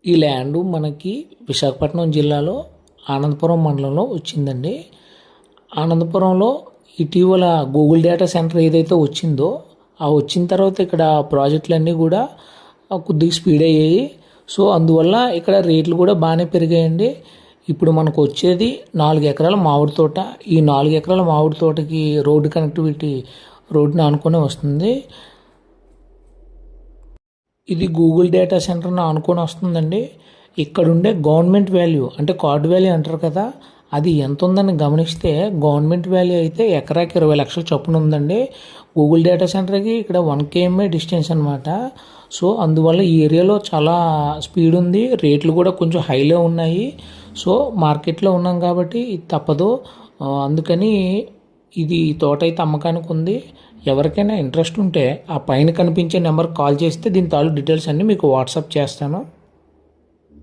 ఈ ల్యాండ్ మనకి విశాఖపట్నం జిల్లాలో ఆనందపురం మండలంలో వచ్చిందండి. ఆనందపురంలో ఇటీవల గూగుల్ డేటా సెంటర్ ఏదైతే వచ్చిందో ఆ వచ్చిన తర్వాత ఇక్కడ ప్రాజెక్టులన్నీ కూడా కొద్దిగా స్పీడ్ అయ్యాయి. సో అందువల్ల ఇక్కడ రేట్లు కూడా బాగానే పెరిగాయండి. ఇప్పుడు మనకు వచ్చేది 4 ఎకరాల మామిడి తోట. ఈ 4 ఎకరాల మామిడి తోటకి రోడ్డు కనెక్టివిటీ రోడ్డుని ఆనుకొని వస్తుంది. ఇది గూగుల్ డేటా సెంటర్ని ఆనుకొని వస్తుందండి. ఇక్కడ ఉండే గవర్నమెంట్ వాల్యూ అంటే కార్డ్ వాల్యూ అంటారు కదా, అది ఎంత ఉందని గమనిస్తే గవర్నమెంట్ వాల్యూ అయితే ఎకరాకి 20 లక్షల చొప్పున ఉందండి. గూగుల్ డేటా సెంటర్కి ఇక్కడ 1 km డిస్టెన్స్ అనమాట. సో అందువల్ల ఈ ఏరియాలో చాలా స్పీడ్ ఉంది, రేట్లు కూడా కొంచెం హైలో ఉన్నాయి. సో మార్కెట్లో ఉన్నాం కాబట్టి ఇది తప్పదు. అందుకని ఇది తోట అయితే అమ్మకానికి ఉంది. ఎవరికైనా ఇంట్రెస్ట్ ఉంటే ఆ పైన కనిపించే నెంబర్కి కాల్ చేస్తే దీని తాలూ డీటెయిల్స్ అన్నీ మీకు వాట్సాప్ చేస్తాను.